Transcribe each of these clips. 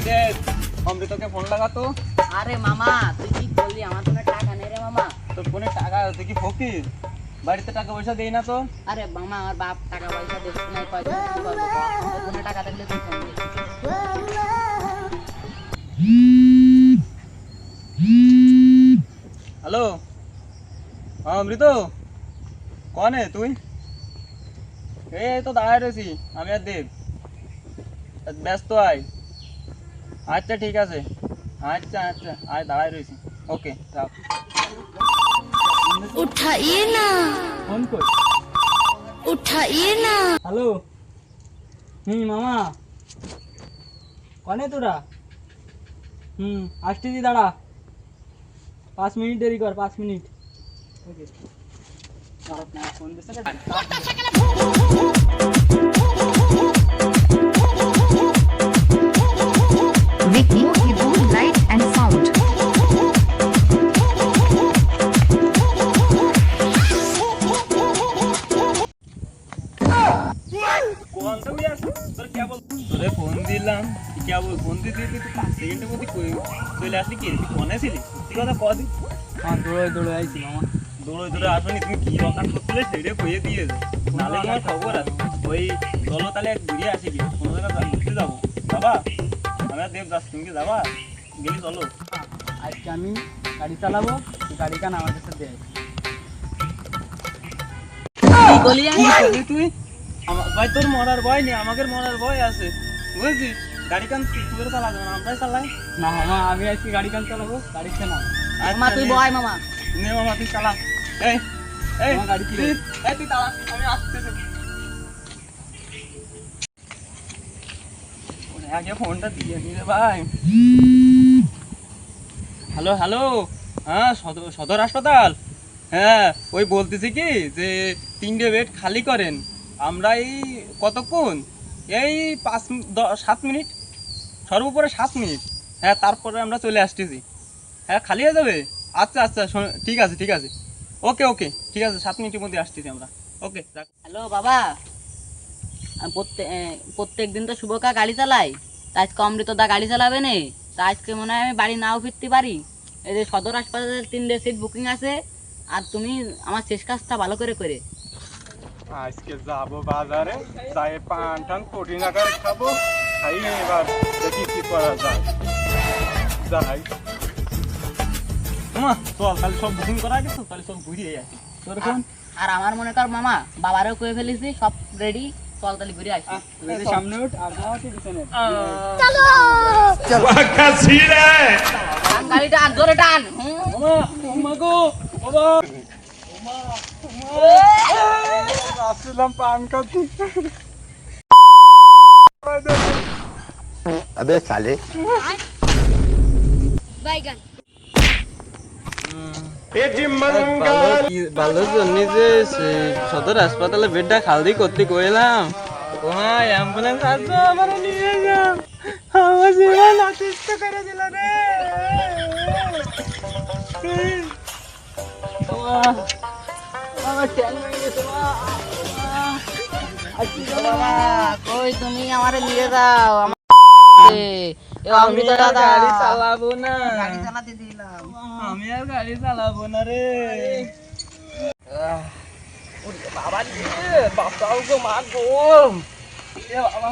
দেখ অমৃতকে ফোন লাগাতো। আরে মামা তুই কি বললি, আমার ফোনে টাকা নেই রে মামা। তোর ফোনে টাকা, তুই কি ফকির? বাড়িতে টাকা পয়সা দেই না তো? আরে মামা আমার বাপ টাকা পয়সা দিচ্ছে না, পয়সা কি করবো? তোর ফোনে টাকা থাকলে তুই ফোন দে। হ্যালো, অমৃত কনে তুই? এই তো দাঁড়ায় রয়েছি আমি আর দেব। ব্যস্ত আয়। আচ্ছা ঠিক আছে, আচ্ছা আচ্ছা আয়, দাঁড়ায় রয়েছি। ওকে রাখ। उठाइए ना ফোন কর। उठाइए ना হ্যালো, মামা কনে তোরা? আসতেছি, দাঁড়া 5 মিনিট দেরি কর, 5 মিনিট। ওকে ফোন দিছে না? Make more keyboard light and sound. कौन सा भैया सर क्या बोल তোরে ফোন দিলাম কি क्या बोल ফোন দিতে তুই 5 সেকেন্ডের মধ্যে কই চলে আসলি কি তুই ফোনে ছিলি তুই কথা কই দি হ্যাঁ, দৌড়ে দৌড়ে আইছি মামা। দৌড়ে আসনি তুমি কি দোকান করছিলে সেটা কইয়ে দিয়ে দে নালে তোমার খবর আছে ওই চলো তাহলে ঘুরে আসি কি কোন জায়গা ঘুরতে যাবো বাবা আমরা দেব যাস তুমি কি যাবা গেলি চলো আজকে আমি গাড়ি চালাবো, তুই গাড়িটা আমার কাছে দে। কি বলি আমি? তুই ভাই তোর মরার ভয় নেই, আমাদের মরার ভয় আছে বুঝছিস। গাড়ি কান তুই করে চালাবো না, আমরাই চালাই। না মামা, আমি আজকে গাড়ি কান চালাবো, গাড়িতে না। মামা তুই বয় মামা। নে মামা তুই চালা। এই এই আমার গাড়ি কি তুই তুই চালা, আমি আসতেছি। ওরে আগে ফোনটা দিয়ে দিলে ভাই। হ্যালো হ্যালো, হ্যাঁ সদর হাসপাতাল। হ্যাঁ ওই বলতেছি কি যে 3টে বেড খালি করেন। আমরা এই কতক্ষণ, এই 7 মিনিট, সর্বোপরে 7 মিনিট। হ্যাঁ তারপরে আমরা চলে আসতেছি। হ্যাঁ খালি হয়ে যাবে। আচ্ছা আচ্ছা ঠিক আছে ঠিক আছে, ওকে ওকে ঠিক আছে, 7 মিনিটের মধ্যে আসতেছি আমরা। ওকে রাখ। হ্যালো বাবা, আমি প্রত্যেক দিন তো শুভকা গাড়ি চালাই, তা আজকে অমৃত দা গাড়ি চালাবে না, তা আজকে মনে হয় আমি বাড়ি নাও ফিরতে পারি। এই যে সদর হাসপাতালের 3টে সিট বুকিং আছে, আর তুমি আমার শেষ কাজটা ভালো করে করে। আজকে যাবো বাজারে, যাই পান টান প্রোটিন আকারে খাবো, খাই এবার দেখি কি করা যায়। যাই মামা চল তাহলে সব বুকিং করা গেছে, তাহলে সব ঘুরিয়ে আসি। তোর ফোন আর আমার মনে কর মামা বাবারও কয়ে ফেলেছি, সব রেডি, চল তাহলে ঘুরে আসি। সামনে উঠ আর যাওয়া তুই পিছনে। টান গাড়িটা আর জোরে টান। আসছিলাম পান খাচ্ছি। अबे साले ভালো জন্য যে সদর হাসপাতালে বেডটা খালি করতে কইলাম, তোমার অ্যাম্বুলেন্স আসবে আমার নিয়ে যাও, আমার জীবন অতিষ্ঠ করে দিল রে। বাবা কই তুমি আমারে নিয়ে যাও, অমৃত দাদা গাড়ি চালাবো না, গাড়ি চালাতে দিলাম। আমি আর গাড়ি চালাবো না রে। বাবা রে বাঁচাও গো মা গো, এ বাবা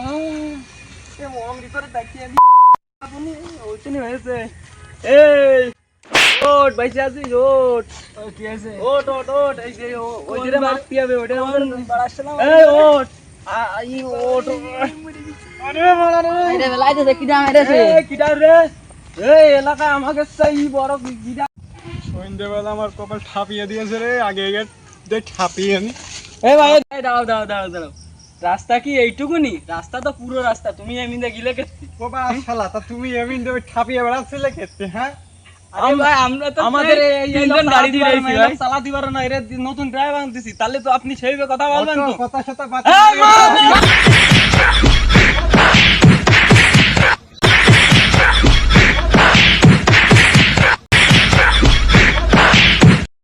এ মম ভিতরে দেখিয়ে দি আপনি ওইখানে হয়েছে। এই ওট বাইসে আছিস, ওট কি আছে? ওট ওট ওট, এই যে ওই যে মারতে হবে ওটা আমার বাড়াচ্ছিলাম। এই ওট আই ওট, আরে মারা রে, আইরে বেলাইতে দেখি না মেরেছে। এই কিডা রে, এই এলাকায় আমাকে সেই বড় কিডা। সন্ধ্যেবেলা আমার কপাল ঠাপিয়ে দিয়েছে রে, আগে আগে দেখ ঠাপিয়ে আমি। এই ভাই দাঁড়াও দাঁড়াও দাঁড়াও দাঁড়াও, রাস্তা কি এইটুকুনি? রাস্তা তো পুরো রাস্তা, তুমি এমনিতে গিলে কেটে। বাবা শালা, তা তুমি এমনি দেবে ঠাপিয়ে বেড়াচ্ছিলে ক্ষেত্রে? হ্যাঁ আরে ভাই আমরা তো আমাদের এই তিনজন গাড়ি দিয়ে রয়েছি ভাই। চালা দিবার না, এর নতুন ড্রাইভার আনতেছি, তাহলে তো আপনি সেইভাবে কথা বলবেন তো। কথা সাথে এই মা!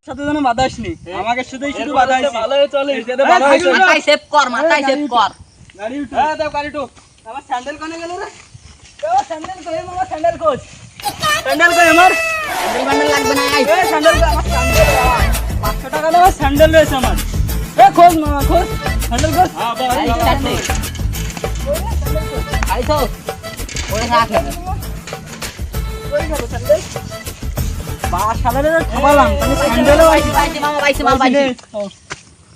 সাথে যেন বাধা আসনি, আমাকে শুধু বাধা আসছে। ভালো চলে ভালো হয়েছে। মাথায় সেভ কর, মাথায় সেভ কর। গাড়ি উঠো। দাও গাড়ি ঢোক। আমার স্যান্ডেল কোনে গেল রে? স্যান্ডেল কই মামা, স্যান্ডেল কোচ, স্যান্ডেল কই আমার, স্যান্ডেল বান্ডেল লাগবে না আই। স্যান্ডেল কই আমার, স্যান্ডেল 500 টাকা দাও, স্যান্ডেল রয়েছে আমার। খোঁজ মামা খোঁজ, স্যান্ডেল খোঁজ। I start they. আই তো ওরে রাখে। বাসাদারে খাওয়ালাম, তাহলে স্যান্ডেলও পাইছি পাইছি মামা, পাইছি মাল পাইছি।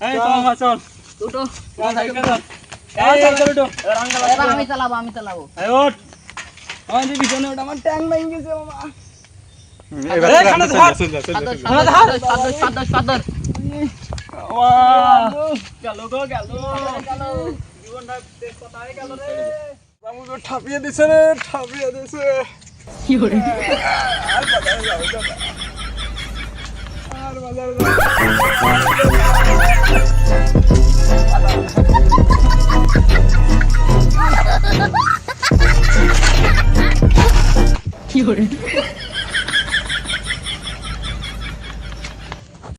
এই চল চল উঠো। সাইকেল ধর। এই সাইকেল উঠো এবার আমি চালাবো, আমি চালাবো। এই ওঠ আমাদের পিছনে ওটা আমার ট্যাং ভেঙে গেছে মামা। এবার এই, খানা ধর। সাদর সাদর। গেল গো গেল জীবনটা দেশ কোথায় গেল রে আমাকে ঠাপিয়ে দিছে রে ঠাপিয়ে দিছে কি করে? আর বাজার কি করে?